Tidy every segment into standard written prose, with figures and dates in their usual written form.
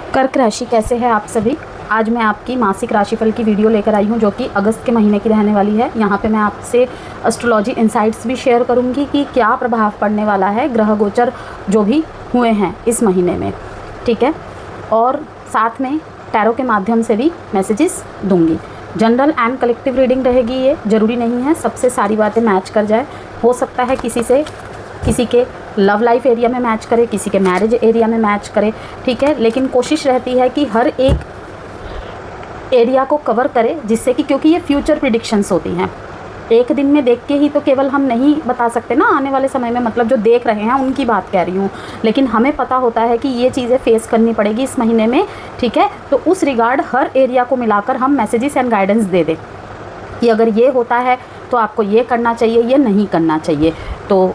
कर्क राशि कैसे है आप सभी। आज मैं आपकी मासिक राशिफल की वीडियो लेकर आई हूं जो कि अगस्त के महीने की रहने वाली है। यहां पे मैं आपसे एस्ट्रोलॉजी इनसाइट्स भी शेयर करूंगी कि क्या प्रभाव पड़ने वाला है ग्रह गोचर जो भी हुए हैं इस महीने में, ठीक है। और साथ में टैरो के माध्यम से भी मैसेजेस दूंगी। जनरल एंड कलेक्टिव रीडिंग रहेगी, ये ज़रूरी नहीं है सबसे सारी बातें मैच कर जाए। हो सकता है किसी के लव लाइफ एरिया में मैच करे, किसी के मैरिज एरिया में मैच करे, ठीक है। लेकिन कोशिश रहती है कि हर एक एरिया को कवर करे, जिससे कि क्योंकि ये फ्यूचर प्रिडिक्शंस होती हैं, एक दिन में देख के ही तो केवल हम नहीं बता सकते ना आने वाले समय में, मतलब जो देख रहे हैं उनकी बात कह रही हूँ। लेकिन हमें पता होता है कि ये चीज़ें फेस करनी पड़ेगी इस महीने में, ठीक है। तो उस रिगार्ड हर एरिया को मिलाकर हम मैसेजेस एंड गाइडेंस दे दें कि अगर ये होता है तो आपको ये करना चाहिए, ये नहीं करना चाहिए। तो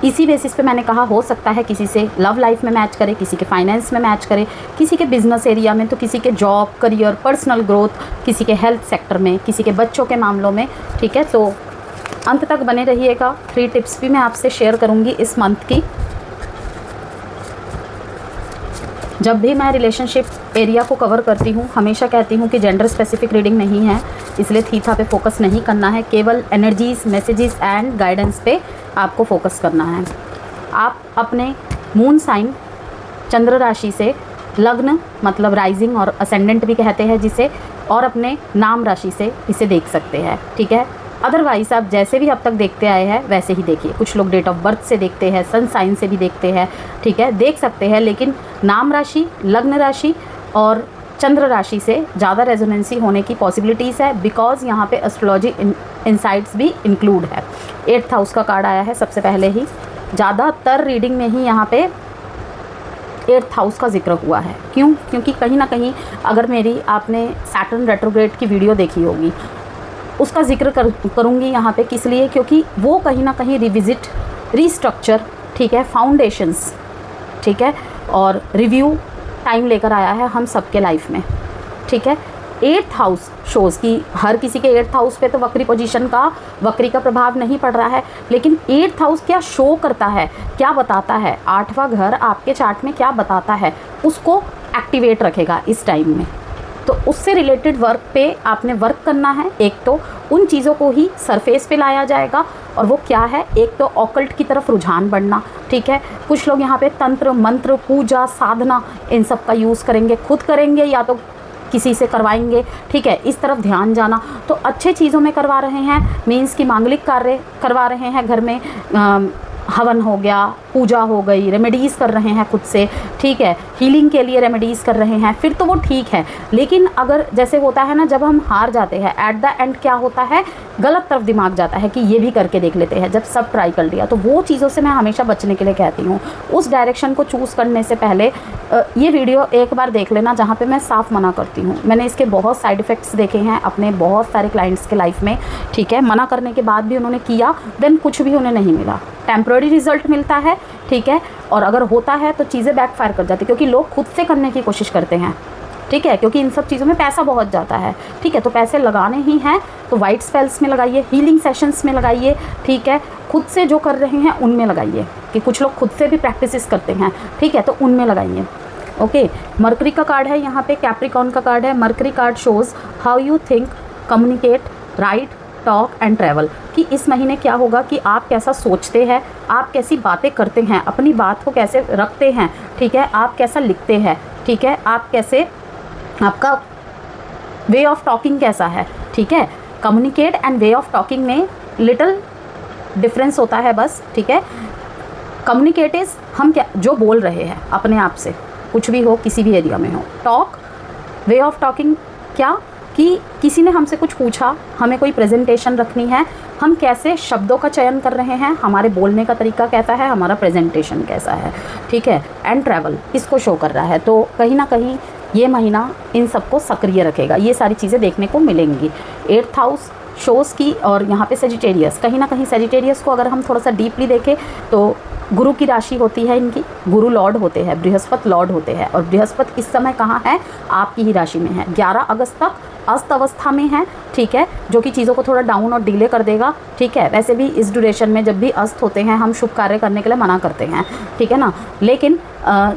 इसी बेसिस पे मैंने कहा हो सकता है किसी से लव लाइफ में मैच करे, किसी के फाइनेंस में मैच करे, किसी के बिजनेस एरिया में, तो किसी के जॉब करियर पर्सनल ग्रोथ, किसी के हेल्थ सेक्टर में, किसी के बच्चों के मामलों में, ठीक है। तो अंत तक बने रहिएगा। 3 टिप्स भी मैं आपसे शेयर करूँगी इस मंथ की। जब भी मैं रिलेशनशिप एरिया को कवर करती हूँ हमेशा कहती हूँ कि जेंडर स्पेसिफिक रीडिंग नहीं है, इसलिए थीथा पे फोकस नहीं करना है, केवल एनर्जीज मैसेजेस एंड गाइडेंस पे आपको फोकस करना है। आप अपने मून साइन चंद्र राशि से लग्न मतलब राइजिंग और असेंडेंट भी कहते हैं जिसे, और अपने नाम राशि से इसे देख सकते हैं, ठीक है। अदरवाइज़ आप जैसे भी अब तक देखते आए हैं वैसे ही देखिए। कुछ लोग डेट ऑफ बर्थ से देखते हैं, सन साइन से भी देखते हैं, ठीक है, देख सकते हैं। लेकिन नाम राशि, लग्न राशि और चंद्र राशि से ज़्यादा रेजोनेंसी होने की पॉसिबिलिटीज़ है, बिकॉज यहाँ पे एस्ट्रोलॉजी इनसाइट्स भी इंक्लूड है। 8th हाउस का कार्ड आया है सबसे पहले ही। ज़्यादातर रीडिंग में ही यहाँ पे 8th हाउस का जिक्र हुआ है। क्यों? क्योंकि कहीं ना कहीं अगर मेरी आपने सैटर्न रेट्रोग्रेड की वीडियो देखी होगी उसका जिक्र करूँगी यहाँ पे, किस लिए? क्योंकि वो कहीं ना कहीं रिविज़िट, रीस्ट्रक्चर, ठीक है, फाउंडेशंस, ठीक है, और रिव्यू टाइम लेकर आया है हम सबके लाइफ में, ठीक है। 8th हाउस शोज़ की हर किसी के 8th हाउस पे तो वक्री पोजीशन का, वक्री का प्रभाव नहीं पड़ रहा है, लेकिन 8th हाउस क्या शो करता है, क्या बताता है, 8वां घर आपके चार्ट में क्या बताता है, उसको एक्टिवेट रखेगा इस टाइम में। तो उससे रिलेटेड वर्क पे आपने वर्क करना है। एक तो उन चीज़ों को ही सरफेस पे लाया जाएगा, और वो क्या है, एक तो ऑकल्ट की तरफ रुझान बढ़ना, ठीक है। कुछ लोग यहाँ पे तंत्र मंत्र पूजा साधना इन सब का यूज़ करेंगे, खुद करेंगे या तो किसी से करवाएंगे, ठीक है, इस तरफ ध्यान जाना। तो अच्छे चीज़ों में करवा रहे हैं, मीन्स कि मांगलिक कार्य करवा रहे हैं, घर में हवन हो गया, पूजा हो गई, रेमेडीज़ कर रहे हैं खुद से, ठीक है, हीलिंग के लिए रेमेडीज़ कर रहे हैं, फिर तो वो ठीक है। लेकिन अगर जैसे होता है ना, जब हम हार जाते हैं एट द एंड क्या होता है, गलत तरफ दिमाग जाता है कि ये भी करके देख लेते हैं, जब सब ट्राई कर लिया। तो वो चीज़ों से मैं हमेशा बचने के लिए कहती हूँ। उस डायरेक्शन को चूज़ करने से पहले ये वीडियो एक बार देख लेना जहाँ पे मैं साफ मना करती हूँ। मैंने इसके बहुत साइड इफ़ेक्ट्स देखे हैं अपने बहुत सारे क्लाइंट्स के लाइफ में, ठीक है। मना करने के बाद भी उन्होंने किया, देन कुछ भी उन्हें नहीं मिला, टेम्प्रेरी रिजल्ट मिलता है, ठीक है। और अगर होता है तो चीज़ें बैकफायर कर जाती है, क्योंकि लोग खुद से करने की कोशिश करते हैं, ठीक है, क्योंकि इन सब चीज़ों में पैसा बहुत जाता है, ठीक है। तो पैसे लगाने ही हैं तो वाइट स्पेल्स में लगाइए, हीलिंग सेशंस में लगाइए, ठीक है, खुद से जो कर रहे हैं उनमें लगाइए, कि कुछ लोग खुद से भी प्रैक्टिसेस करते हैं, ठीक है, तो उनमें लगाइए। ओके, मरकरी का कार्ड है यहाँ पे, कैप्रिकॉर्न का कार्ड है। Mercury card shows how you think, communicate, right, talk and travel, कि इस महीने क्या होगा, कि आप कैसा सोचते हैं, आप कैसी बातें करते हैं, अपनी बात को कैसे रखते हैं, ठीक है, आप कैसा लिखते हैं, ठीक है, आप कैसे, आपका वे ऑफ टॉकिंग कैसा है, ठीक है। Communicate and way of talking में लिटिल डिफरेंस होता है बस, ठीक है। कम्युनिकेट इज़ हम क्या जो बोल रहे हैं अपने आप से, कुछ भी हो, किसी भी एरिया में हो। टॉक, वे ऑफ टॉकिंग क्या, कि किसी ने हमसे कुछ पूछा, हमें कोई प्रेजेंटेशन रखनी है, हम कैसे शब्दों का चयन कर रहे हैं, हमारे बोलने का तरीका कैसा है, हमारा प्रेजेंटेशन कैसा है, ठीक है। एंड ट्रैवल इसको शो कर रहा है। तो कहीं ना कहीं ये महीना इन सबको सक्रिय रखेगा, ये सारी चीज़ें देखने को मिलेंगी। 8th हाउस शोज़ की, और यहाँ पे सेजिटेरियस, कहीं ना कहीं सेजिटेरियस को अगर हम थोड़ा सा डीपली देखें तो गुरु की राशि होती है इनकी, गुरु लॉर्ड होते हैं, बृहस्पति लॉर्ड होते हैं, और बृहस्पति इस समय कहाँ है, आपकी ही राशि में है। 11 अगस्त तक अस्त अवस्था में है, ठीक है, जो कि चीज़ों को थोड़ा डाउन और डिले कर देगा, ठीक है। वैसे भी इस ड्यूरेशन में जब भी अस्त होते हैं हम शुभ कार्य करने के लिए मना करते हैं, ठीक है ना। लेकिन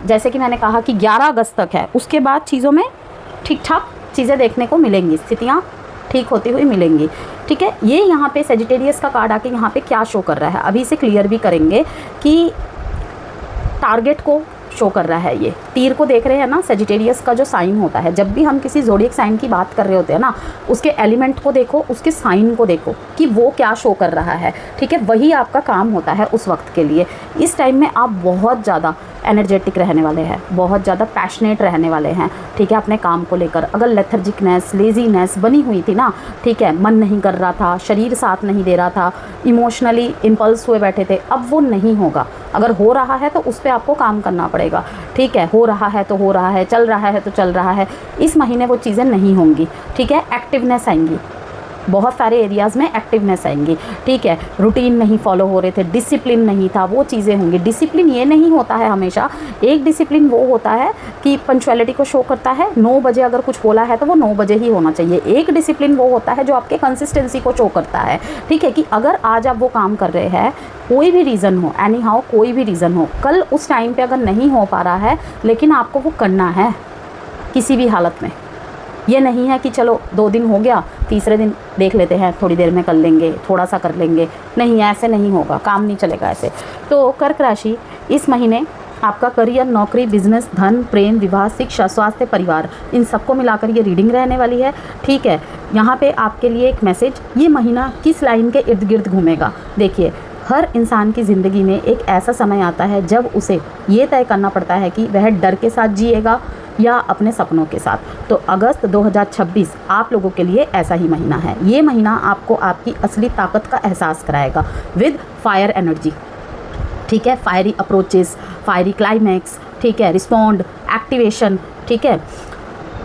जैसे कि मैंने कहा कि 11 अगस्त तक है, उसके बाद चीज़ों में ठीक ठाक चीज़ें देखने को मिलेंगी, स्थितियाँ ठीक होती हुई मिलेंगी, ठीक है। ये यहाँ पे सेजिटेरियस का कार्ड आके यहाँ पे क्या शो कर रहा है, अभी इसे क्लियर भी करेंगे कि टारगेट को शो कर रहा है। ये तीर को देख रहे हैं ना, सेजिटेरियस का जो साइन होता है, जब भी हम किसी ज़ोडिएक साइन की बात कर रहे होते हैं ना, उसके एलिमेंट को देखो, उसके साइन को देखो कि वो क्या शो कर रहा है, ठीक है। वही आपका काम होता है उस वक्त के लिए। इस टाइम में आप बहुत ज़्यादा एनर्जेटिक रहने वाले हैं, बहुत ज़्यादा पैशनेट रहने वाले हैं, ठीक है, अपने काम को लेकर। अगर लेथर्जिकनेस, लेजीनेस बनी हुई थी ना, ठीक है, मन नहीं कर रहा था, शरीर साथ नहीं दे रहा था, इमोशनली इम्पल्स हुए बैठे थे, अब वो नहीं होगा। अगर हो रहा है तो उस पर आपको काम करना पड़ेगा, ठीक है। हो रहा है तो हो रहा है, चल रहा है तो चल रहा है। इस महीने वो चीज़ें नहीं होंगी, ठीक है। एक्टिवनेस आएंगी, बहुत सारे एरियाज़ में एक्टिवनेस आएंगी, ठीक है। रूटीन नहीं फॉलो हो रहे थे, डिसिप्लिन नहीं था, वो चीज़ें होंगी। डिसिप्लिन ये नहीं होता है हमेशा, एक डिसिप्लिन वो होता है कि पंक्चुअलिटी को शो करता है। 9 बजे अगर कुछ बोला है तो वो 9 बजे ही होना चाहिए। एक डिसिप्लिन वो होता है जो आपके कंसिस्टेंसी को शो करता है, ठीक है, कि अगर आज आप वो काम कर रहे हैं, कोई भी रीज़न हो, एनी हाउ कोई भी रीज़न हो, कल उस टाइम पे अगर नहीं हो पा रहा है, लेकिन आपको वो करना है किसी भी हालत में। ये नहीं है कि चलो 2 दिन हो गया, तीसरे दिन देख लेते हैं, थोड़ी देर में कर लेंगे, थोड़ा सा कर लेंगे, नहीं, ऐसे नहीं होगा, काम नहीं चलेगा ऐसे। तो कर्क राशि इस महीने आपका करियर, नौकरी, बिजनेस, धन, प्रेम, विवाह, शिक्षा, स्वास्थ्य, परिवार, इन सबको मिलाकर ये रीडिंग रहने वाली है, ठीक है। यहाँ पे आपके लिए एक मैसेज, ये महीना किस लाइन के इर्द गिर्द घूमेगा। देखिए, हर इंसान की ज़िंदगी में एक ऐसा समय आता है जब उसे ये तय करना पड़ता है कि वह डर के साथ जिएगा या अपने सपनों के साथ। तो अगस्त 2026 आप लोगों के लिए ऐसा ही महीना है। ये महीना आपको आपकी असली ताकत का एहसास कराएगा विद फायर एनर्जी, ठीक है। फायरी अप्रोचेस, फायरी क्लाइमैक्स, ठीक है, रिस्पॉन्ड, एक्टिवेशन, ठीक है।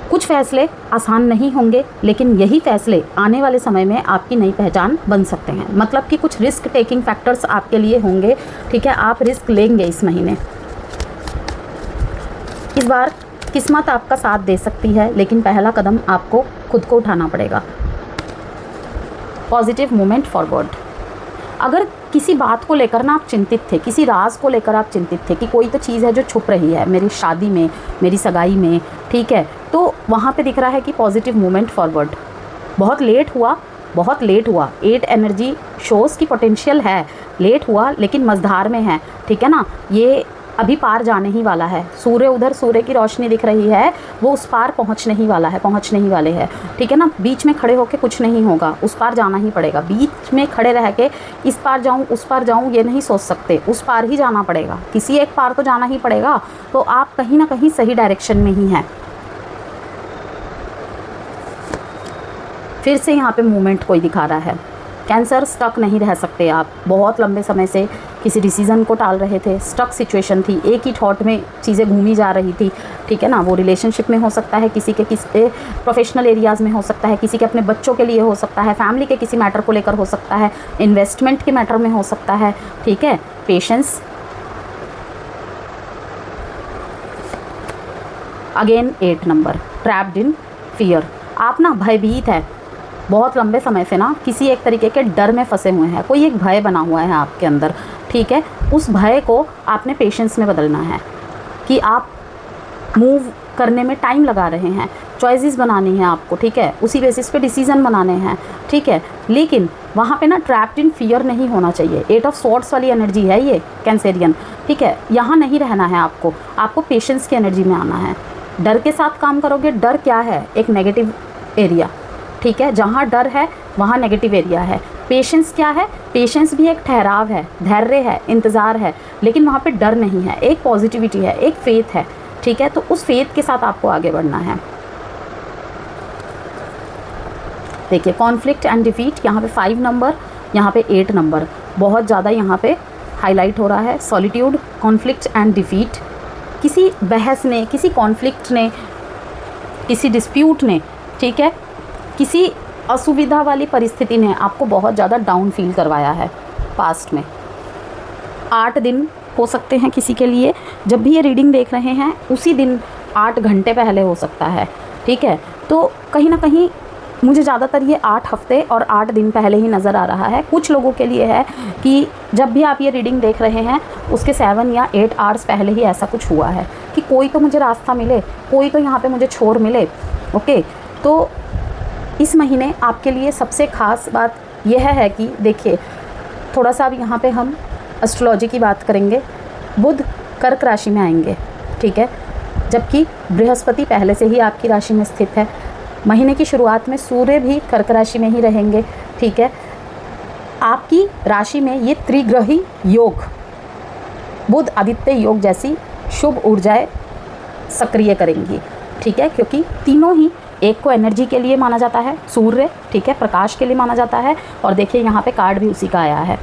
कुछ फैसले आसान नहीं होंगे, लेकिन यही फैसले आने वाले समय में आपकी नई पहचान बन सकते हैं। मतलब कि कुछ रिस्क टेकिंग फैक्टर्स आपके लिए होंगे, ठीक है, आप रिस्क लेंगे इस महीने। इस बार किस्मत आपका साथ दे सकती है, लेकिन पहला कदम आपको खुद को उठाना पड़ेगा। Positive movement forward. अगर किसी बात को लेकर ना आप चिंतित थे, किसी राज को लेकर आप चिंतित थे कि कोई तो चीज़ है जो छुप रही है मेरी शादी में, मेरी सगाई में, ठीक है, तो वहाँ पे दिख रहा है कि पॉजिटिव मूवमेंट फॉरवर्ड। बहुत लेट हुआ, बहुत लेट हुआ। 8 एनर्जी शोज़ की पोटेंशियल है, लेट हुआ लेकिन मझधार में है, ठीक है ना। ये अभी पार जाने ही वाला है। सूर्य उधर, सूर्य की रोशनी दिख रही है, वो उस पार पहुंचने ही वाला है, पहुंचने ही वाले हैं, ठीक है ना। बीच में खड़े होके कुछ नहीं होगा, उस पार जाना ही पड़ेगा। बीच में खड़े रह के इस पार जाऊं, उस पार जाऊं, ये नहीं सोच सकते, उस पार ही जाना पड़ेगा। किसी एक पार तो जाना ही पड़ेगा। तो आप कहीं ना कहीं सही डायरेक्शन में ही हैं। फिर से यहाँ पे मूवमेंट कोई दिखा रहा है। कैंसर, स्टक नहीं रह सकते आप। बहुत लंबे समय से किसी डिसीज़न को टाल रहे थे, स्टक सिचुएशन थी, एक ही थॉट में चीज़ें घूमी जा रही थी, ठीक है ना। वो रिलेशनशिप में हो सकता है, किसी के प्रोफेशनल एरियाज़ में हो सकता है, किसी के अपने बच्चों के लिए हो सकता है, फैमिली के किसी मैटर को लेकर हो सकता है, इन्वेस्टमेंट के मैटर में हो सकता है, ठीक है। Patience. Again 8 number, trapped in fear. आप ना भयभीत है, बहुत लंबे समय से ना किसी एक तरीके के डर में फंसे हुए हैं। कोई एक भय बना हुआ है आपके अंदर, ठीक है। उस भय को आपने पेशेंस में बदलना है कि आप मूव करने में टाइम लगा रहे हैं, चॉइसेस बनानी है आपको, ठीक है, उसी बेसिस पे डिसीजन बनाने हैं, ठीक है। लेकिन वहाँ पे ना ट्रैप्ड इन फियर नहीं होना चाहिए। 8 ऑफ स्वॉर्ड्स वाली एनर्जी है ये कैंसेरियन, ठीक है। यहाँ नहीं रहना है आपको पेशेंस की एनर्जी में आना है। डर के साथ काम करोगे। डर क्या है? एक नेगेटिव एरिया, ठीक है। जहाँ डर है वहाँ नेगेटिव एरिया है। पेशेंस क्या है? पेशेंस भी एक ठहराव है, धैर्य है, इंतज़ार है, लेकिन वहाँ पे डर नहीं है, एक पॉजिटिविटी है, एक फेथ है, ठीक है। तो उस फेथ के साथ आपको आगे बढ़ना है। देखिए, कॉन्फ्लिक्ट एंड डिफीट, यहाँ पे 5 नंबर, यहाँ पे 8 नंबर बहुत ज़्यादा यहाँ पे हाईलाइट हो रहा है। Solitude, conflict and defeat. किसी बहस ने, किसी कॉन्फ्लिक्ट ने, किसी डिस्प्यूट ने, ठीक है, किसी असुविधा वाली परिस्थिति ने आपको बहुत ज़्यादा डाउन फील करवाया है पास्ट में। 8 दिन हो सकते हैं किसी के लिए। जब भी ये रीडिंग देख रहे हैं उसी दिन 8 घंटे पहले हो सकता है, ठीक है। तो कहीं ना कहीं मुझे ज़्यादातर ये 8 हफ्ते और 8 दिन पहले ही नज़र आ रहा है। कुछ लोगों के लिए है कि जब भी आप ये रीडिंग देख रहे हैं उसके 7 या 8 आवर्स पहले ही ऐसा कुछ हुआ है कि कोई तो मुझे रास्ता मिले, कोई तो यहाँ पे मुझे छोर मिले। ओके, तो इस महीने आपके लिए सबसे ख़ास बात यह है कि देखिए, थोड़ा सा अब यहाँ पे हम एस्ट्रोलॉजी की बात करेंगे। बुध कर्क राशि में आएंगे, ठीक है, जबकि बृहस्पति पहले से ही आपकी राशि में स्थित है। महीने की शुरुआत में सूर्य भी कर्क राशि में ही रहेंगे, ठीक है। आपकी राशि में ये त्रिग्रही योग, बुध आदित्य योग जैसी शुभ ऊर्जाएं सक्रिय करेंगी, ठीक है, क्योंकि तीनों ही एक को एनर्जी के लिए माना जाता है, सूर्य, ठीक है, प्रकाश के लिए माना जाता है। और देखिए यहाँ पे कार्ड भी उसी का आया है,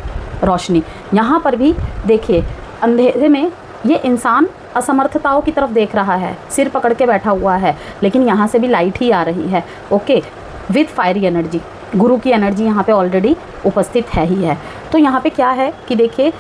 रोशनी। यहाँ पर भी देखिए, अंधेरे में ये इंसान असमर्थताओं की तरफ देख रहा है, सिर पकड़ के बैठा हुआ है, लेकिन यहाँ से भी लाइट ही आ रही है। ओके, विद फायरी एनर्जी, गुरु की एनर्जी यहाँ पे ऑलरेडी उपस्थित है ही है। तो यहाँ पे क्या है कि देखिए,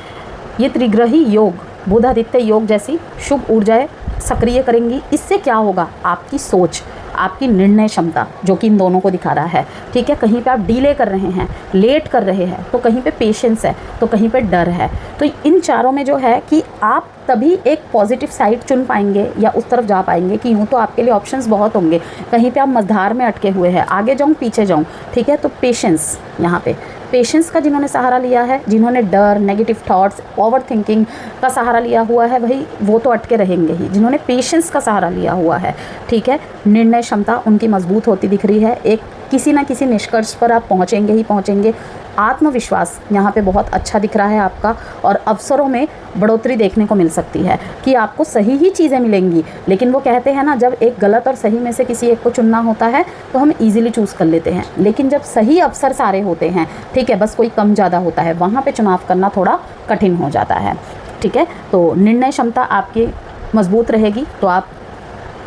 ये त्रिग्रही योग, बुध आदित्य योग जैसी शुभ ऊर्जाएं सक्रिय करेंगी। इससे क्या होगा, आपकी सोच, आपकी निर्णय क्षमता, जो कि इन दोनों को दिखा रहा है, ठीक है। कहीं पे आप डीले कर रहे हैं, लेट कर रहे हैं, तो कहीं पे पेशेंस है, तो कहीं पे डर है। तो इन चारों में जो है कि आप तभी एक पॉजिटिव साइड चुन पाएंगे या उस तरफ जा पाएंगे कि यूँ तो आपके लिए ऑप्शंस बहुत होंगे, कहीं पे आप मझधार में अटके हुए हैं, आगे जाऊँ पीछे जाऊँ, ठीक है। तो पेशेंस, यहाँ पे पेशेंस का जिन्होंने सहारा लिया है, जिन्होंने डर, नेगेटिव थॉट्स, ओवर थिंकिंग का सहारा लिया हुआ है, वही वो तो अटके रहेंगे ही। जिन्होंने पेशेंस का सहारा लिया हुआ है, ठीक है, निर्णय क्षमता उनकी मजबूत होती दिख रही है। एक किसी ना किसी निष्कर्ष पर आप पहुँचेंगे ही पहुँचेंगे। आत्मविश्वास यहाँ पे बहुत अच्छा दिख रहा है आपका, और अवसरों में बढ़ोतरी देखने को मिल सकती है कि आपको सही ही चीज़ें मिलेंगी। लेकिन वो कहते हैं ना, जब एक गलत और सही में से किसी एक को चुनना होता है तो हम इजीली चूज़ कर लेते हैं, लेकिन जब सही अवसर सारे होते हैं, ठीक है, बस कोई कम ज़्यादा होता है, वहाँ पे चुनाव करना थोड़ा कठिन हो जाता है, ठीक है। तो निर्णय क्षमता आपकी मजबूत रहेगी। तो आप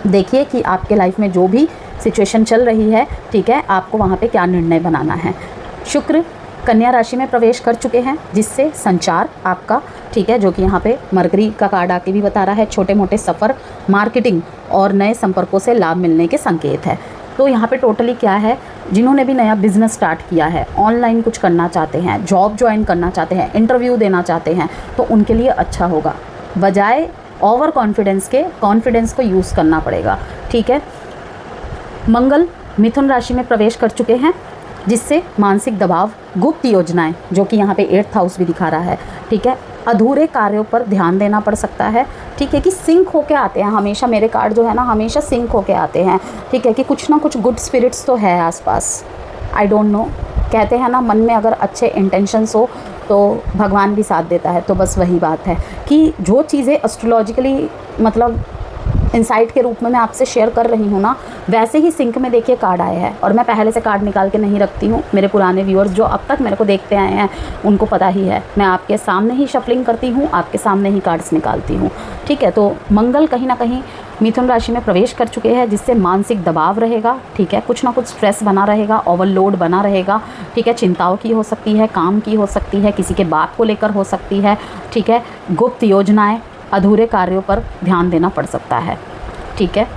देखिए कि आपके लाइफ में जो भी सिचुएशन चल रही है, ठीक है, आपको वहाँ पे क्या निर्णय बनाना है। शुक्र कन्या राशि में प्रवेश कर चुके हैं, जिससे संचार आपका, ठीक है, जो कि यहाँ पे मरकरी का कार्ड आके भी बता रहा है, छोटे मोटे सफ़र, मार्केटिंग और नए संपर्कों से लाभ मिलने के संकेत है। तो यहाँ पे टोटली क्या है, जिन्होंने भी नया बिजनेस स्टार्ट किया है, ऑनलाइन कुछ करना चाहते हैं, जॉब ज्वाइन करना चाहते हैं, इंटरव्यू देना चाहते हैं, तो उनके लिए अच्छा होगा। बजाय ओवर कॉन्फिडेंस के, कॉन्फिडेंस को यूज़ करना पड़ेगा, ठीक है। मंगल मिथुन राशि में प्रवेश कर चुके हैं, जिससे मानसिक दबाव, गुप्त योजनाएं, जो कि यहाँ पे 8th हाउस भी दिखा रहा है, ठीक है, अधूरे कार्यों पर ध्यान देना पड़ सकता है, ठीक है, कि सिंक होके आते हैं हमेशा। मेरे कार्ड जो है ना, हमेशा सिंक होके आते हैं, ठीक है, कि कुछ ना कुछ गुड स्पिरिट्स तो है आसपास। आई डोंट नो, कहते हैं ना, मन में अगर अच्छे इंटेंशंस हो तो भगवान भी साथ देता है। तो बस वही बात है कि जो चीज़ें एस्ट्रोलॉजिकली मतलब इंसाइट के रूप में मैं आपसे शेयर कर रही हूँ ना, वैसे ही सिंक में देखिए कार्ड आए हैं। और मैं पहले से कार्ड निकाल के नहीं रखती हूँ, मेरे पुराने व्यूअर्स जो अब तक मेरे को देखते आए हैं उनको पता ही है, मैं आपके सामने ही शफलिंग करती हूँ, आपके सामने ही कार्ड्स निकालती हूँ, ठीक है। तो मंगल कहीं ना कहीं मिथुन राशि में प्रवेश कर चुके हैं, जिससे मानसिक दबाव रहेगा, ठीक है, कुछ ना कुछ स्ट्रेस बना रहेगा, ओवरलोड बना रहेगा, ठीक है, चिंताओं की हो सकती है, काम की हो सकती है, किसी के बात को लेकर हो सकती है, ठीक है, गुप्त योजनाएं, अधूरे कार्यों पर ध्यान देना पड़ सकता है, ठीक है।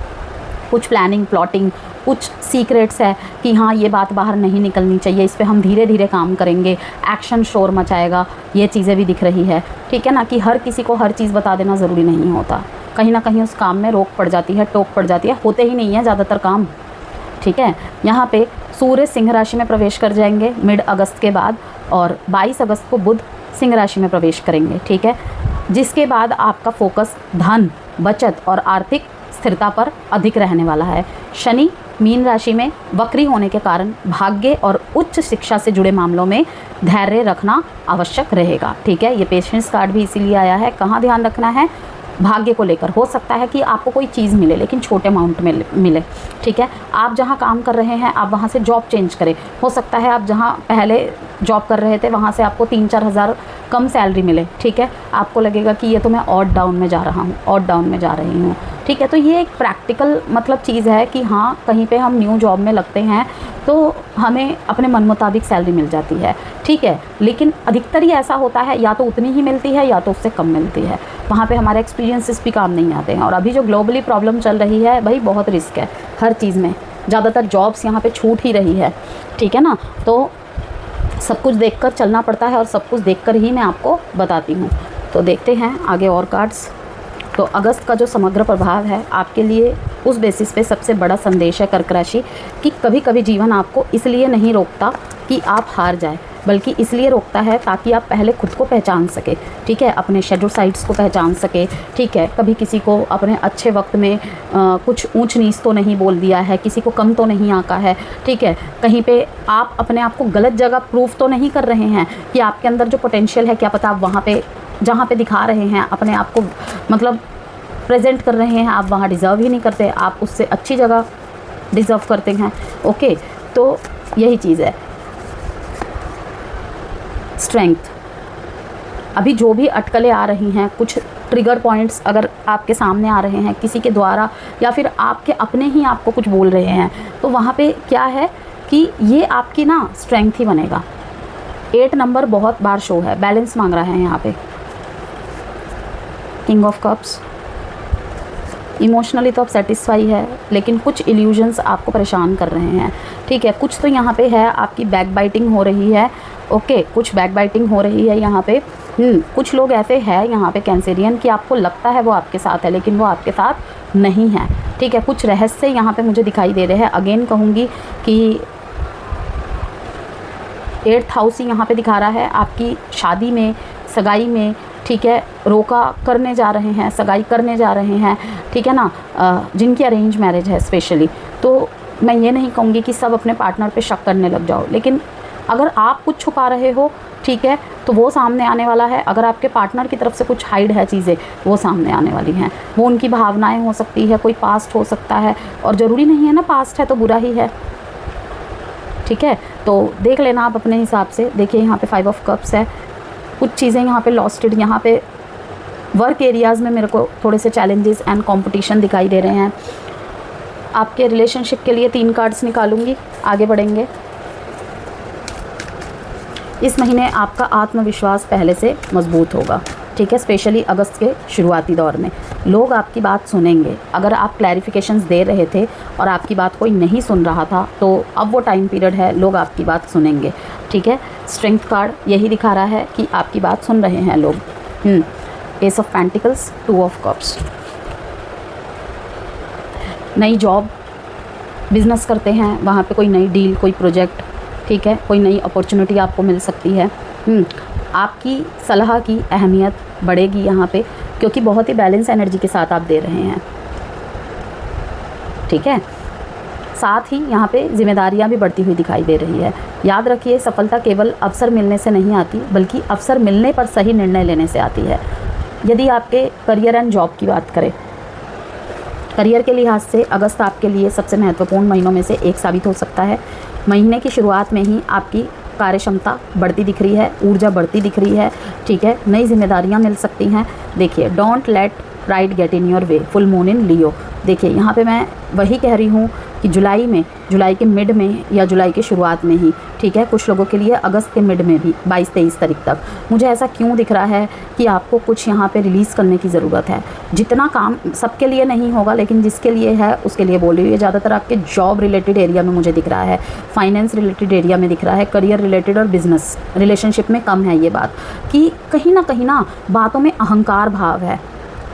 कुछ प्लानिंग, प्लॉटिंग, कुछ सीक्रेट्स है कि हाँ ये बात बाहर नहीं निकलनी चाहिए, इस पे हम धीरे धीरे काम करेंगे, एक्शन शोर मचाएगा, ये चीज़ें भी दिख रही है, ठीक है ना, कि हर किसी को हर चीज़ बता देना ज़रूरी नहीं होता। कहीं ना कहीं उस काम में रोक पड़ जाती है, टोक पड़ जाती है, होते ही नहीं है ज़्यादातर काम, ठीक है। यहाँ पे सूर्य सिंह राशि में प्रवेश कर जाएंगे मिड अगस्त के बाद, और 22 अगस्त को बुध सिंह राशि में प्रवेश करेंगे, ठीक है, जिसके बाद आपका फोकस धन, बचत और आर्थिक स्थिरता पर अधिक रहने वाला है। शनि मीन राशि में वक्री होने के कारण भाग्य और उच्च शिक्षा से जुड़े मामलों में धैर्य रखना आवश्यक रहेगा, ठीक है। ये पेशेंस कार्ड भी इसीलिए आया है। कहाँ ध्यान रखना है, भाग्य को लेकर। हो सकता है कि आपको कोई चीज़ मिले लेकिन छोटे अमाउंट में मिले, ठीक है। आप जहाँ काम कर रहे हैं, आप वहाँ से जॉब चेंज करें। हो सकता है आप जहाँ पहले जॉब कर रहे थे वहाँ से आपको 3-4 हज़ार कम सैलरी मिले, ठीक है। आपको लगेगा कि ये तो मैं ऑड डाउन में जा रहा हूँ, ऑड डाउन में जा रही हूँ, ठीक है। तो ये एक प्रैक्टिकल मतलब चीज़ है कि हाँ कहीं पे हम न्यू जॉब में लगते हैं तो हमें अपने मन मुताबिक सैलरी मिल जाती है, ठीक है। लेकिन अधिकतर ही ऐसा होता है, या तो उतनी ही मिलती है या तो उससे कम मिलती है। वहाँ पे हमारे एक्सपीरियंसेस भी काम नहीं आते हैं। और अभी जो ग्लोबली प्रॉब्लम चल रही है भाई, बहुत रिस्क है हर चीज़ में, ज़्यादातर जॉब्स यहाँ पे छूट ही रही है, ठीक है ना। तो सब कुछ देखकर चलना पड़ता है और सब कुछ देखकर ही मैं आपको बताती हूँ। तो देखते हैं आगे और कार्ड्स। तो अगस्त का जो समग्र प्रभाव है आपके लिए, उस बेसिस पे सबसे बड़ा संदेश है कर्क राशि कि कभी कभी जीवन आपको इसलिए नहीं रोकता कि आप हार जाए, बल्कि इसलिए रोकता है ताकि आप पहले खुद को पहचान सके, ठीक है, अपने शेडो साइड्स को पहचान सके, ठीक है। कभी किसी को अपने अच्छे वक्त में कुछ ऊंच नीच तो नहीं बोल दिया है, किसी को कम तो नहीं आंका है, ठीक है। कहीं पे आप अपने आप को गलत जगह प्रूफ तो नहीं कर रहे हैं कि आपके अंदर जो पोटेंशियल है, क्या पता आप वहाँ पे जहाँ पे दिखा रहे हैं अपने आप को, मतलब प्रेजेंट कर रहे हैं, आप वहाँ डिज़र्व ही नहीं करते, आप उससे अच्छी जगह डिज़र्व करते हैं। ओके, तो यही चीज़ है। स्ट्रेंथ, अभी जो भी अटकलें आ रही हैं, कुछ ट्रिगर पॉइंट्स अगर आपके सामने आ रहे हैं किसी के द्वारा, या फिर आपके अपने ही आपको कुछ बोल रहे हैं, तो वहाँ पे क्या है कि ये आपकी ना स्ट्रेंथ ही बनेगा। 8 नंबर बहुत बार शो है, बैलेंस मांग रहा है यहाँ पे। किंग ऑफ कप्स, इमोशनली तो आप सेटिस्फाई है, लेकिन कुछ इल्यूजन्स आपको परेशान कर रहे हैं, ठीक है। कुछ तो यहाँ पे है, आपकी बैक बाइटिंग हो रही है, ओके, कुछ बैक बाइटिंग हो रही है यहाँ पे। कुछ लोग ऐसे हैं यहाँ पे कैंसेरियन कि आपको लगता है वो आपके साथ है, लेकिन वो आपके साथ नहीं है, ठीक है। कुछ रहस्य यहाँ पे मुझे दिखाई दे रहे हैं। अगेन कहूँगी कि 8th हाउस ही यहाँ पे दिखा रहा है आपकी शादी में, सगाई में, ठीक है, रोका करने जा रहे हैं, सगाई करने जा रहे हैं, ठीक है ना, जिनकी अरेंज मैरिज है स्पेशली। तो मैं ये नहीं कहूँगी कि सब अपने पार्टनर पे शक करने लग जाओ, लेकिन अगर आप कुछ छुपा रहे हो, ठीक है, तो वो सामने आने वाला है। अगर आपके पार्टनर की तरफ से कुछ हाइड है चीज़ें, वो सामने आने वाली हैं। वो उनकी भावनाएं हो सकती है, कोई पास्ट हो सकता है, और ज़रूरी नहीं है ना पास्ट है तो बुरा ही है, ठीक है। तो देख लेना आप अपने हिसाब से। देखिए यहाँ पे 5 ऑफ कप्स है, कुछ चीज़ें यहाँ पे लॉस्टेड, यहाँ पे वर्क एरियाज़ में मेरे को थोड़े से चैलेंजेस एंड कंपटीशन दिखाई दे रहे हैं। आपके रिलेशनशिप के लिए 3 कार्ड्स निकालूंगी, आगे बढ़ेंगे। इस महीने आपका आत्मविश्वास पहले से मजबूत होगा, ठीक है। स्पेशली अगस्त के शुरुआती दौर में लोग आपकी बात सुनेंगे। अगर आप क्लैरिफिकेशंस दे रहे थे और आपकी बात कोई नहीं सुन रहा था, तो अब वो टाइम पीरियड है, लोग आपकी बात सुनेंगे, ठीक है। स्ट्रेंथ कार्ड यही दिखा रहा है कि आपकी बात सुन रहे हैं लोग। S of pentacles, 2 of cups, नई जॉब, बिजनेस करते हैं, वहाँ पे कोई नई डील, कोई प्रोजेक्ट, ठीक है, कोई नई अपॉर्चुनिटी आपको मिल सकती है। आपकी सलाह की अहमियत बढ़ेगी यहाँ पे, क्योंकि बहुत ही बैलेंस एनर्जी के साथ आप दे रहे हैं, ठीक है। साथ ही यहाँ पे जिम्मेदारियाँ भी बढ़ती हुई दिखाई दे रही है। याद रखिए, सफलता केवल अवसर मिलने से नहीं आती, बल्कि अवसर मिलने पर सही निर्णय लेने से आती है। यदि आपके करियर एंड जॉब की बात करें, करियर के लिहाज से अगस्त आपके लिए सबसे महत्वपूर्ण महीनों में से एक साबित हो सकता है। महीने की शुरुआत में ही आपकी कार्य क्षमता बढ़ती दिख रही है, ऊर्जा बढ़ती दिख रही है, ठीक है। नई जिम्मेदारियां मिल सकती हैं। देखिए, don't let pride get in your way, full moon in Leo. देखिए यहाँ पे मैं वही कह रही हूँ कि जुलाई के मिड में या जुलाई की शुरुआत में ही, ठीक है, कुछ लोगों के लिए अगस्त के मिड में भी 22-23 तारीख तक मुझे ऐसा क्यों दिख रहा है कि आपको कुछ यहाँ पे रिलीज़ करने की ज़रूरत है। जितना काम सबके लिए नहीं होगा, लेकिन जिसके लिए है उसके लिए बोल रही हूँ। ये ज़्यादातर आपके जॉब रिलेटेड एरिया में मुझे दिख रहा है, फाइनेंस रिलेटेड एरिया में दिख रहा है, करियर रिलेटेड और बिजनेस रिलेशनशिप में कम है ये बात, कि कहीं ना बातों में अहंकार भाव है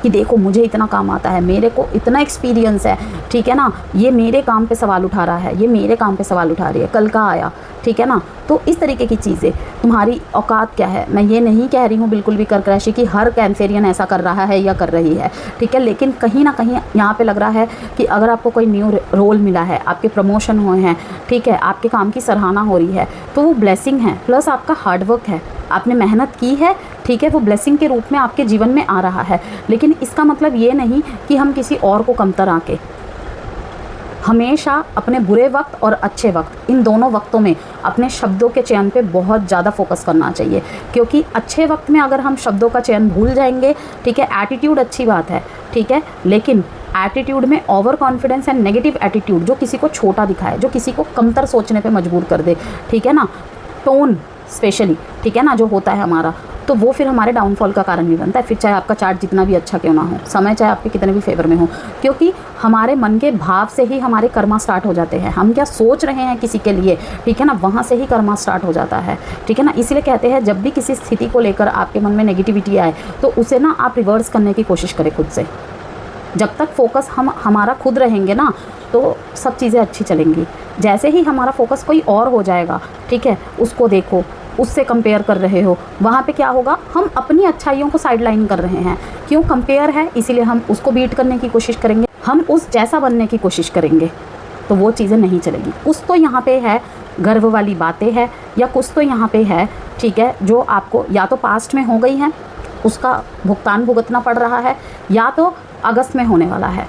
कि देखो मुझे इतना काम आता है, मेरे को इतना एक्सपीरियंस है, ठीक है ना, ये मेरे काम पे सवाल उठा रहा है, ये मेरे काम पे सवाल उठा रही है, कल का आया, ठीक है ना। तो इस तरीके की चीज़ें, तुम्हारी औकात क्या है। मैं ये नहीं कह रही हूँ बिल्कुल भी कर्क राशि कि हर कैंसेरियन ऐसा कर रहा है या कर रही है, ठीक है, लेकिन कहीं ना कहीं यहाँ पे लग रहा है कि अगर आपको कोई न्यू रोल मिला है, आपके प्रमोशन हुए हैं, ठीक है, आपके काम की सराहना हो रही है, तो वो ब्लेसिंग है, प्लस आपका हार्डवर्क है, आपने मेहनत की है, ठीक है, वो ब्लेसिंग के रूप में आपके जीवन में आ रहा है। लेकिन इसका मतलब ये नहीं कि हम किसी और को कमतर आके, हमेशा अपने बुरे वक्त और अच्छे वक्त, इन दोनों वक्तों में अपने शब्दों के चयन पे बहुत ज़्यादा फोकस करना चाहिए। क्योंकि अच्छे वक्त में अगर हम शब्दों का चयन भूल जाएंगे, ठीक है, एटीट्यूड अच्छी बात है, ठीक है, लेकिन एटीट्यूड में over confidence and negative attitude जो किसी को छोटा दिखाए, जो किसी को कमतर सोचने पे मजबूर कर दे, ठीक है ना, टोन स्पेशली, ठीक है ना, जो होता है हमारा, तो वो फिर हमारे डाउनफॉल का कारण भी बनता है। फिर चाहे आपका चार्ट जितना भी अच्छा क्यों ना हो, समय चाहे आपके कितने भी फेवर में हो, क्योंकि हमारे मन के भाव से ही हमारे कर्मा स्टार्ट हो जाते हैं। हम क्या सोच रहे हैं किसी के लिए, ठीक है ना, वहाँ से ही कर्मा स्टार्ट हो जाता है, ठीक है ना। इसलिए कहते हैं जब भी किसी स्थिति को लेकर आपके मन में नेगेटिविटी आए तो उसे ना आप रिवर्स करने की कोशिश करें खुद से। जब तक फोकस हमारा खुद रहेंगे ना तो सब चीज़ें अच्छी चलेंगी। जैसे ही हमारा फोकस कोई और हो जाएगा, ठीक है, उसको देखो, उससे कंपेयर कर रहे हो, वहाँ पे क्या होगा, हम अपनी अच्छाइयों को साइडलाइन कर रहे हैं। क्यों? कंपेयर है, इसीलिए हम उसको बीट करने की कोशिश करेंगे, हम उस जैसा बनने की कोशिश करेंगे, तो वो चीज़ें नहीं चलेगी। कुछ तो यहाँ पे है गर्व वाली बातें है, या कुछ तो यहाँ पे है, ठीक है, जो आपको या तो पास्ट में हो गई है, उसका भुगतान भुगतना पड़ रहा है, या तो अगस्त में होने वाला है,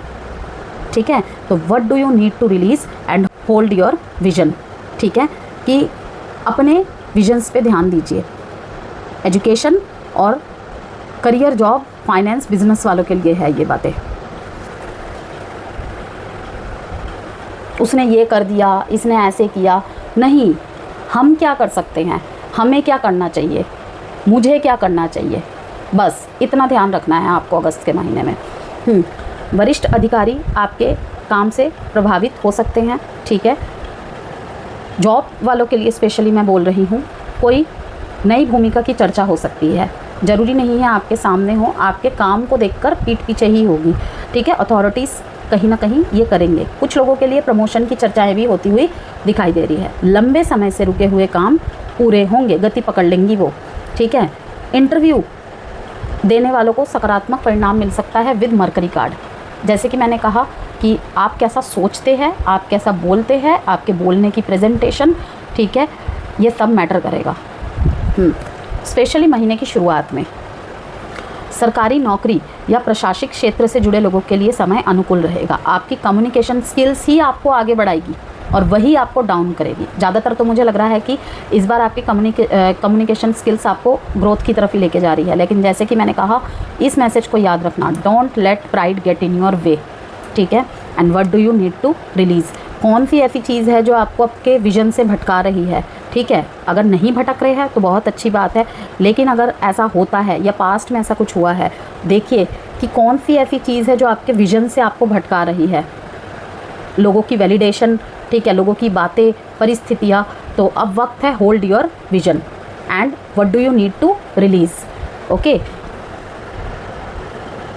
ठीक है। तो what do you need to release and hold your vision, ठीक है, कि अपने विजन्स पे ध्यान दीजिए। एजुकेशन और करियर, जॉब, फाइनेंस, बिजनेस वालों के लिए है ये बातें। उसने ये कर दिया, इसने ऐसे किया, नहीं, हम क्या कर सकते हैं, हमें क्या करना चाहिए, मुझे क्या करना चाहिए, बस इतना ध्यान रखना है आपको अगस्त के महीने में। वरिष्ठ अधिकारी आपके काम से प्रभावित हो सकते हैं, ठीक है। जॉब वालों के लिए स्पेशली मैं बोल रही हूँ, कोई नई भूमिका की चर्चा हो सकती है, ज़रूरी नहीं है आपके सामने हो, आपके काम को देखकर पीठ पीछे ही होगी, ठीक है। अथॉरिटीज़ कहीं ना कहीं ये करेंगे। कुछ लोगों के लिए प्रमोशन की चर्चाएं भी होती हुई दिखाई दे रही है। लंबे समय से रुके हुए काम पूरे होंगे, गति पकड़ लेंगी वो, ठीक है। इंटरव्यू देने वालों को सकारात्मक परिणाम मिल सकता है विद मरकरी कार्ड। जैसे कि मैंने कहा कि आप कैसा सोचते हैं, आप कैसा बोलते हैं, आपके बोलने की प्रेजेंटेशन, ठीक है, ये सब मैटर करेगा। स्पेशली महीने की शुरुआत में सरकारी नौकरी या प्रशासनिक क्षेत्र से जुड़े लोगों के लिए समय अनुकूल रहेगा। आपकी कम्युनिकेशन स्किल्स ही आपको आगे बढ़ाएगी और वही आपको डाउन करेगी। ज़्यादातर तो मुझे लग रहा है कि इस बार आपकी कम्युनिकेशन स्किल्स आपको ग्रोथ की तरफ ही लेके जा रही है। लेकिन जैसे कि मैंने कहा, इस मैसेज को याद रखना, don't let pride get in your way, ठीक है। And what do you need to release, कौन सी ऐसी चीज़ है जो आपको आपके विजन से भटका रही है, ठीक है। अगर नहीं भटक रहे हैं तो बहुत अच्छी बात है, लेकिन अगर ऐसा होता है या पास्ट में ऐसा कुछ हुआ है, देखिए कि कौन सी ऐसी चीज़ है जो आपके विजन से आपको भटका रही है। लोगों की वैलिडेशन, ठीक है, लोगों की बातें, परिस्थितियाँ, तो अब वक्त है hold your vision and what do you need to release, okay.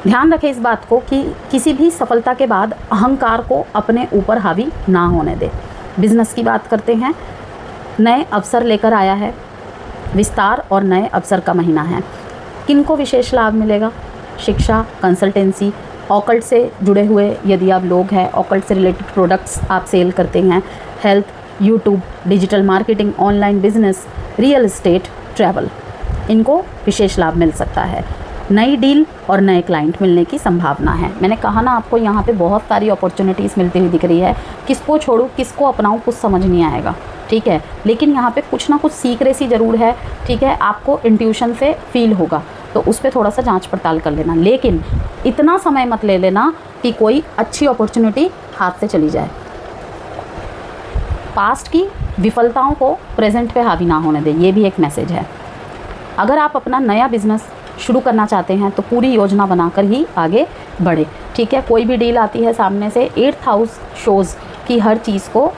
ध्यान रखें इस बात को कि किसी भी सफलता के बाद अहंकार को अपने ऊपर हावी ना होने दे। बिजनेस की बात करते हैं, नए अवसर लेकर आया है, विस्तार और नए अवसर का महीना है। किनको विशेष लाभ मिलेगा? शिक्षा, कंसल्टेंसी, ऑकल्ट से जुड़े हुए यदि आप लोग हैं, ऑकल्ट से रिलेटेड प्रोडक्ट्स आप सेल करते हैं, health, YouTube, digital marketing, online business, real estate, travel, इनको विशेष लाभ मिल सकता है। नई डील और नए क्लाइंट मिलने की संभावना है। मैंने कहा ना आपको, यहाँ पे बहुत सारी अपॉर्चुनिटीज़ मिलती हुई दिख रही है। किसको छोड़ूं, किसको अपनाऊं, कुछ समझ नहीं आएगा, ठीक है। लेकिन यहाँ पे कुछ ना कुछ सीक्रेसी सी ज़रूर है, ठीक है। आपको इंट्यूशन से फील होगा, तो उस पर थोड़ा सा जांच पड़ताल कर लेना। लेकिन इतना समय मत ले लेना कि कोई अच्छी अपॉर्चुनिटी हाथ से चली जाए। पास्ट की विफलताओं को प्रेजेंट पे हावी ना होने दें, ये भी एक मैसेज है। अगर आप अपना नया बिजनेस शुरू करना चाहते हैं तो पूरी योजना बनाकर ही आगे बढ़े, ठीक है। कोई भी डील आती है सामने से, 8th हाउस शोज़ कि हर चीज़ को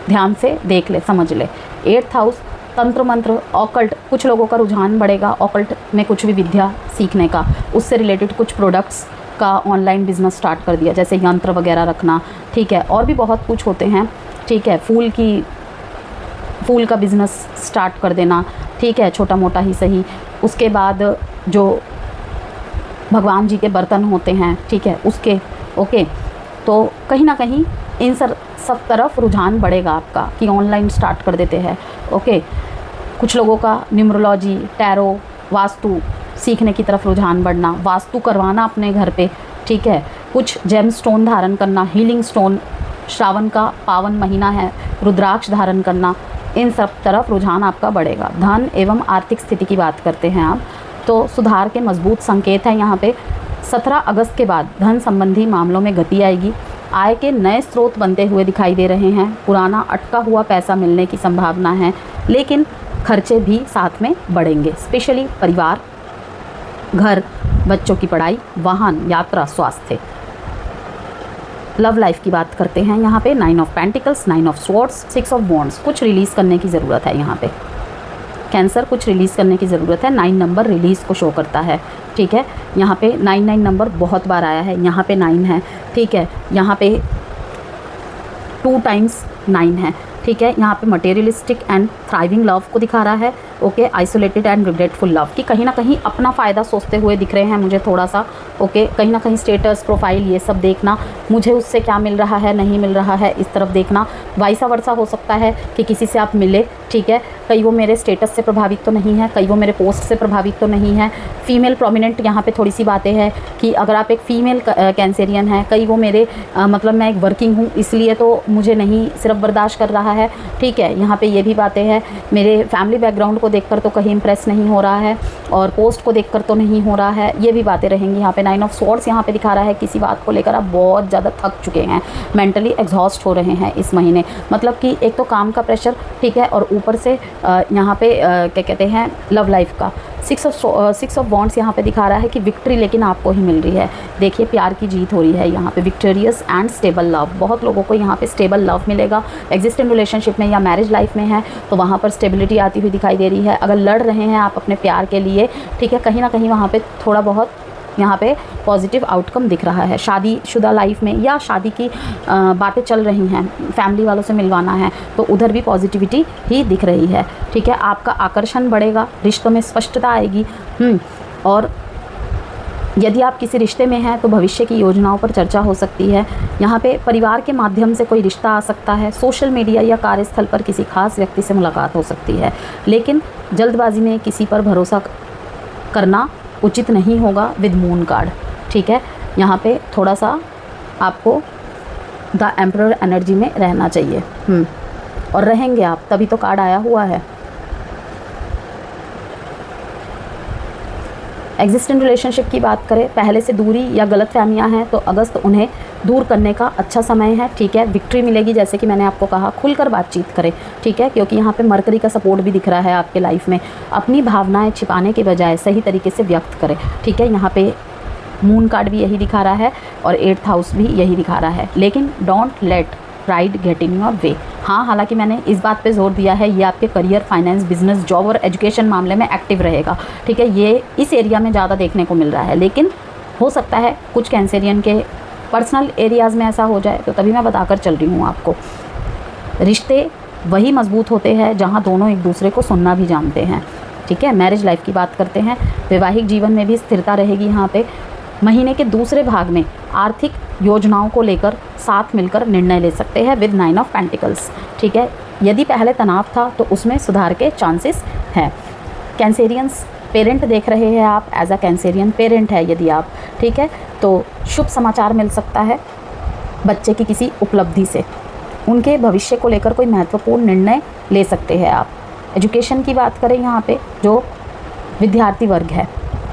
ध्यान से देख ले, समझ ले। 8th हाउस, तंत्र मंत्र, ऑकल्ट, कुछ लोगों का रुझान बढ़ेगा ऑकल्ट में, कुछ भी विद्या सीखने का, उससे रिलेटेड कुछ प्रोडक्ट्स का ऑनलाइन बिजनेस स्टार्ट कर दिया, जैसे यंत्र वगैरह रखना, ठीक है। और भी बहुत कुछ होते हैं, ठीक है। फूल का बिज़नेस स्टार्ट कर देना, ठीक है, छोटा मोटा ही सही। उसके बाद जो भगवान जी के बर्तन होते हैं, ठीक है, उसके, ओके। तो कहीं ना कहीं इन सब तरफ रुझान बढ़ेगा आपका कि ऑनलाइन स्टार्ट कर देते हैं, ओके। कुछ लोगों का न्यूमरोलॉजी, टैरो, वास्तु सीखने की तरफ रुझान बढ़ना, वास्तु करवाना अपने घर पे, ठीक है। कुछ जेम स्टोन धारण करना, हीलिंग स्टोन, श्रावण का पावन महीना है, रुद्राक्ष धारण करना, इन सब तरफ रुझान आपका बढ़ेगा। धन एवं आर्थिक स्थिति की बात करते हैं आप, तो सुधार के मजबूत संकेत हैं यहाँ पे। 17 अगस्त के बाद धन संबंधी मामलों में गति आएगी। आय के नए स्रोत बनते हुए दिखाई दे रहे हैं। पुराना अटका हुआ पैसा मिलने की संभावना है, लेकिन खर्चे भी साथ में बढ़ेंगे, स्पेशली परिवार, घर, बच्चों की पढ़ाई, वाहन, यात्रा, स्वास्थ्य। लव लाइफ की बात करते हैं यहाँ पे। 9 of pentacles, 9 of swords, 6 of wands. कुछ रिलीज़ करने की ज़रूरत है यहाँ पे। कैंसर, कुछ रिलीज़ करने की ज़रूरत है। 9 नंबर रिलीज़ को शो करता है, ठीक है। यहाँ पे 9 नंबर बहुत बार आया है, यहाँ पे 9 है, ठीक है। यहाँ पे 2 टाइम्स 9 है, ठीक है। यहाँ पे मटेरियलिस्टिक एंड थ्राइविंग लव को दिखा रहा है, okay. Isolated and regretful love की कहीं ना कहीं अपना फ़ायदा सोचते हुए दिख रहे हैं मुझे थोड़ा सा, ओके। कहीं ना कहीं स्टेटस, प्रोफाइल, ये सब देखना, मुझे उससे क्या मिल रहा है, नहीं मिल रहा है, इस तरफ देखना। वाइसा वर्सा हो सकता है कि किसी से आप मिले, ठीक है। कई वो मेरे स्टेटस से प्रभावित तो नहीं है, कई वो मेरे पोस्ट से प्रभावित तो नहीं है। फीमेल प्रोमिनेंट यहाँ पे थोड़ी सी बातें हैं कि अगर आप एक फ़ीमेल कैंसेरियन हैं, कई वो मेरे मतलब मैं एक वर्किंग हूँ इसलिए तो मुझे नहीं सिर्फ बर्दाश्त कर रहा है, ठीक है। यहाँ पे ये भी बातें हैं, मेरे फैमिली बैकग्राउंड को देखकर तो कहीं इंप्रेस नहीं हो रहा है और पोस्ट को देखकर तो नहीं हो रहा है, ये भी बातें रहेंगी। यहाँ पे 9 ऑफ स्वॉर्ड्स यहाँ पे दिखा रहा है किसी बात को लेकर आप बहुत ज़्यादा थक चुके हैं, मेंटली एग्जॉस्ट हो रहे हैं इस महीने। मतलब कि एक तो काम का प्रेशर, ठीक है, और ऊपर से यहाँ पे क्या कहते हैं लव लाइफ का 6 ऑफ वॉन्ड्स यहाँ पे दिखा रहा है कि विक्ट्री लेकिन आपको ही मिल रही है। देखिए प्यार की जीत हो रही है यहाँ पे, विक्टोरियस एंड स्टेबल लव। बहुत लोगों को यहाँ पे स्टेबल लव मिलेगा। एग्जिस्टेंट रिलेशनशिप में या मैरिज लाइफ में है तो वहाँ पर स्टेबिलिटी आती हुई दिखाई दे रही है। अगर लड़ रहे हैं आप अपने प्यार के लिए, ठीक है, कहीं ना कहीं वहाँ पे थोड़ा बहुत यहाँ पे पॉजिटिव आउटकम दिख रहा है। शादीशुदा लाइफ में या शादी की बातें चल रही हैं, फैमिली वालों से मिलवाना है तो उधर भी पॉजिटिविटी ही दिख रही है, ठीक है। आपका आकर्षण बढ़ेगा, रिश्तों में स्पष्टता आएगी। और यदि आप किसी रिश्ते में हैं तो भविष्य की योजनाओं पर चर्चा हो सकती है। यहाँ पे परिवार के माध्यम से कोई रिश्ता आ सकता है। सोशल मीडिया या कार्यस्थल पर किसी खास व्यक्ति से मुलाकात हो सकती है, लेकिन जल्दबाजी में किसी पर भरोसा करना उचित नहीं होगा विद मून कार्ड, ठीक है। यहाँ पे थोड़ा सा आपको द एम्परर एनर्जी में रहना चाहिए, और रहेंगे आप, तभी तो कार्ड आया हुआ है। एग्जिस्टेंट रिलेशनशिप की बात करें, पहले से दूरी या गलत फहमियाँ हैं तो अगस्त उन्हें दूर करने का अच्छा समय है, ठीक है। विक्ट्री मिलेगी, जैसे कि मैंने आपको कहा, खुलकर बातचीत करें, ठीक है, क्योंकि यहाँ पे मरकरी का सपोर्ट भी दिख रहा है आपके लाइफ में। अपनी भावनाएं छिपाने के बजाय सही तरीके से व्यक्त करें, ठीक है। यहाँ पे मून कार्ड भी यही दिखा रहा है और 8th हाउस भी यही दिखा रहा है। लेकिन don't let pride get in your वे। हाँ, हालांकि मैंने इस बात पे जोर दिया है, ये आपके करियर, फाइनेंस, बिजनेस, जॉब और एजुकेशन मामले में एक्टिव रहेगा, ठीक है। ये इस एरिया में ज़्यादा देखने को मिल रहा है, लेकिन हो सकता है कुछ कैंसेरियन के पर्सनल एरियाज़ में ऐसा हो जाए, तो तभी मैं बताकर चल रही हूँ आपको। रिश्ते वही मजबूत होते हैं जहाँ दोनों एक दूसरे को सुनना भी जानते हैं, ठीक है। मैरिज लाइफ की बात करते हैं, वैवाहिक जीवन में भी स्थिरता रहेगी। यहाँ पे महीने के दूसरे भाग में आर्थिक योजनाओं को लेकर साथ मिलकर निर्णय ले सकते हैं विद 9 ऑफ पेंटिकल्स, ठीक है। यदि पहले तनाव था तो उसमें सुधार के चांसेस हैं। कैंसेरियंस पेरेंट देख रहे हैं आप, एज अ कैंसेरियन पेरेंट है यदि आप, ठीक है, तो शुभ समाचार मिल सकता है बच्चे की किसी उपलब्धि से। उनके भविष्य को लेकर कोई महत्वपूर्ण निर्णय ले सकते हैं आप। एजुकेशन की बात करें, यहाँ पे जो विद्यार्थी वर्ग है,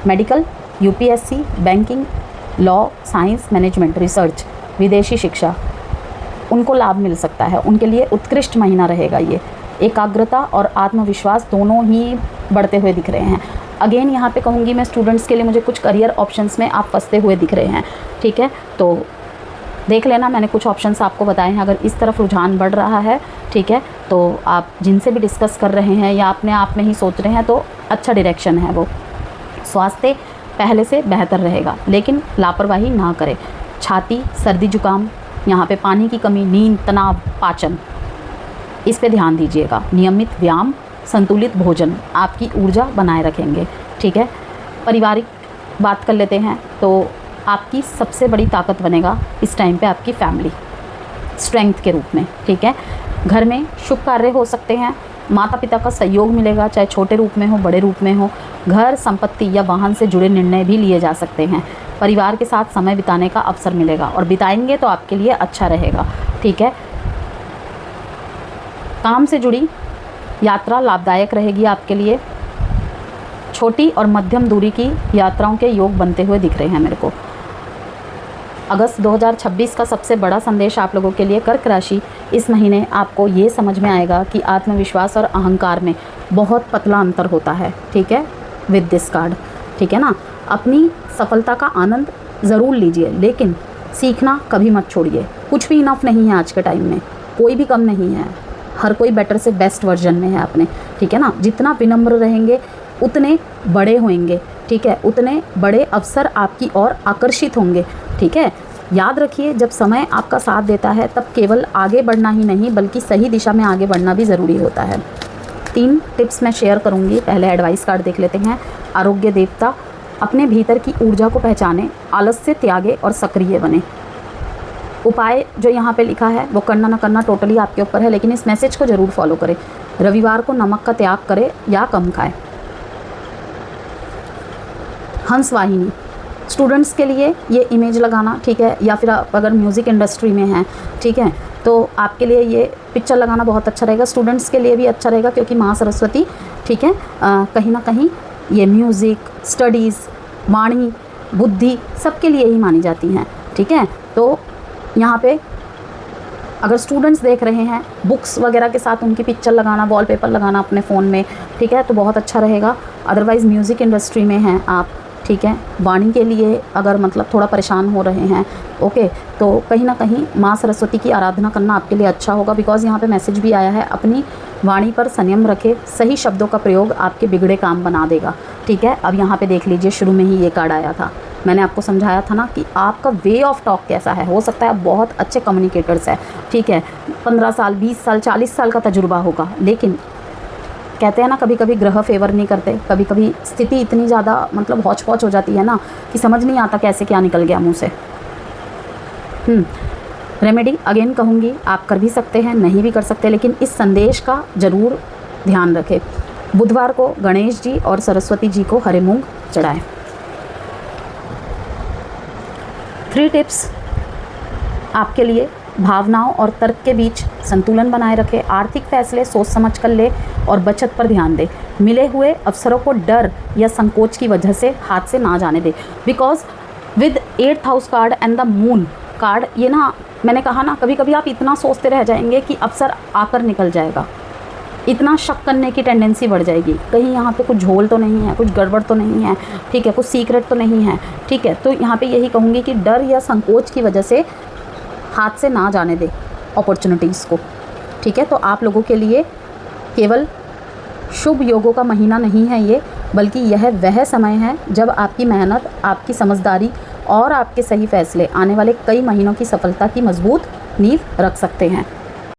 medical, UPSC, banking, law, science, management, research, विदेशी शिक्षा, उनको लाभ मिल सकता है। उनके लिए उत्कृष्ट महीना रहेगा ये। एकाग्रता और आत्मविश्वास दोनों ही बढ़ते हुए दिख रहे हैं। अगेन यहाँ पे कहूँगी मैं, स्टूडेंट्स के लिए मुझे कुछ करियर ऑप्शंस में आप फंसते हुए दिख रहे हैं, ठीक है, तो देख लेना, मैंने कुछ ऑप्शंस आपको बताए हैं। अगर इस तरफ रुझान बढ़ रहा है, ठीक है, तो आप जिनसे भी डिस्कस कर रहे हैं या अपने आप में ही सोच रहे हैं तो अच्छा डायरेक्शन है वो। स्वास्थ्य पहले से बेहतर रहेगा, लेकिन लापरवाही ना करें। छाती, सर्दी, जुकाम, यहाँ पे पानी की कमी, नींद, तनाव, पाचन, इस पे ध्यान दीजिएगा। नियमित व्यायाम, संतुलित भोजन आपकी ऊर्जा बनाए रखेंगे, ठीक है। पारिवारिक बात कर लेते हैं, तो आपकी सबसे बड़ी ताकत बनेगा इस टाइम पे आपकी फैमिली, स्ट्रेंथ के रूप में, ठीक है। घर में शुभ कार्य हो सकते हैं, माता पिता का सहयोग मिलेगा, चाहे छोटे रूप में हो, बड़े रूप में हो। घर, संपत्ति या वाहन से जुड़े निर्णय भी लिए जा सकते हैं। परिवार के साथ समय बिताने का अवसर मिलेगा और बिताएंगे तो आपके लिए अच्छा रहेगा, ठीक है। काम से जुड़ी यात्रा लाभदायक रहेगी आपके लिए। छोटी और मध्यम दूरी की यात्राओं के योग बनते हुए दिख रहे हैं मेरे को। अगस्त 2026 का सबसे बड़ा संदेश आप लोगों के लिए कर्क राशि, इस महीने आपको ये समझ में आएगा कि आत्मविश्वास और अहंकार में बहुत पतला अंतर होता है, ठीक है, विद दिस कार्ड, ठीक है ना। अपनी सफलता का आनंद ज़रूर लीजिए, लेकिन सीखना कभी मत छोड़िए। कुछ भी इनफ नहीं है आज के टाइम में, कोई भी कम नहीं है, हर कोई बेटर से बेस्ट वर्जन में है अपने, ठीक है ना। जितना विनम्र रहेंगे उतने बड़े होंगे, ठीक है, उतने बड़े अवसर आपकी ओर आकर्षित होंगे, ठीक है। याद रखिए, जब समय आपका साथ देता है तब केवल आगे बढ़ना ही नहीं बल्कि सही दिशा में आगे बढ़ना भी ज़रूरी होता है। 3 टिप्स मैं शेयर करूँगी। पहले एडवाइस कार्ड देख लेते हैं। आरोग्य देवता, अपने भीतर की ऊर्जा को पहचाने, आलस्य त्यागे और सक्रिय बने। उपाय जो यहाँ पे लिखा है वो करना ना करना टोटली आपके ऊपर है, लेकिन इस मैसेज को ज़रूर फॉलो करें। रविवार को नमक का त्याग करें या कम खाएं। हंस वाहिनी, स्टूडेंट्स के लिए ये इमेज लगाना, ठीक है, या फिर आप अगर म्यूज़िक इंडस्ट्री में हैं, ठीक है, तो आपके लिए ये पिक्चर लगाना बहुत अच्छा रहेगा। स्टूडेंट्स के लिए भी अच्छा रहेगा क्योंकि माँ सरस्वती, ठीक है, कहीं ना कहीं ये म्यूज़िक, स्टडीज़, वाणी, बुद्धि सबके लिए ही मानी जाती हैं, ठीक है। तो यहाँ पे अगर स्टूडेंट्स देख रहे हैं, बुक्स वगैरह के साथ उनकी पिक्चर लगाना, वॉलपेपर लगाना अपने फ़ोन में, ठीक है, तो बहुत अच्छा रहेगा। अदरवाइज़ म्यूज़िक इंडस्ट्री में हैं आप, ठीक है, वाणी के लिए अगर मतलब थोड़ा परेशान हो रहे हैं, ओके, तो कहीं ना कहीं माँ सरस्वती की आराधना करना आपके लिए अच्छा होगा। बिकॉज़ यहाँ पे मैसेज भी आया है, अपनी वाणी पर संयम रखें, सही शब्दों का प्रयोग आपके बिगड़े काम बना देगा, ठीक है। अब यहाँ पे देख लीजिए, शुरू में ही ये कार्ड आया था, मैंने आपको समझाया था ना कि आपका वे ऑफ टॉक कैसा है। हो सकता है आप बहुत अच्छे कम्युनिकेटर्स हैं, ठीक है, 15 साल, 20 साल, 40 साल का तजुर्बा होगा, लेकिन कहते हैं ना कभी कभी ग्रह फेवर नहीं करते, कभी कभी स्थिति इतनी ज़्यादा मतलब हौच पौच हो जाती है ना कि समझ नहीं आता कैसे क्या निकल गया मुँह से। रेमेडी अगेन कहूँगी, आप कर भी सकते हैं, नहीं भी कर सकते, लेकिन इस संदेश का ज़रूर ध्यान रखें। बुधवार को गणेश जी और सरस्वती जी को हरे मूंग चढ़ाएं। 3 टिप्स आपके लिए, भावनाओं और तर्क के बीच संतुलन बनाए रखें। आर्थिक फैसले सोच समझ कर ले और बचत पर ध्यान दें। मिले हुए अवसरों को डर या संकोच की वजह से हाथ से ना जाने दें। Because with 8th house card and the moon card, ये ना मैंने कहा ना, कभी कभी आप इतना सोचते रह जाएंगे कि अवसर आकर निकल जाएगा, इतना शक करने की टेंडेंसी बढ़ जाएगी, कहीं यहाँ पे कुछ झोल तो नहीं है, कुछ गड़बड़ तो नहीं है, ठीक है, कुछ सीक्रेट तो नहीं है, ठीक है। तो यहाँ पे यही कहूँगी कि डर या संकोच की वजह से हाथ से ना जाने दे अपॉर्चुनिटीज़ को, ठीक है। तो आप लोगों के लिए केवल शुभ योगों का महीना नहीं है ये, बल्कि यह वह समय है जब आपकी मेहनत, आपकी समझदारी और आपके सही फैसले आने वाले कई महीनों की सफलता की मजबूत नींव रख सकते हैं।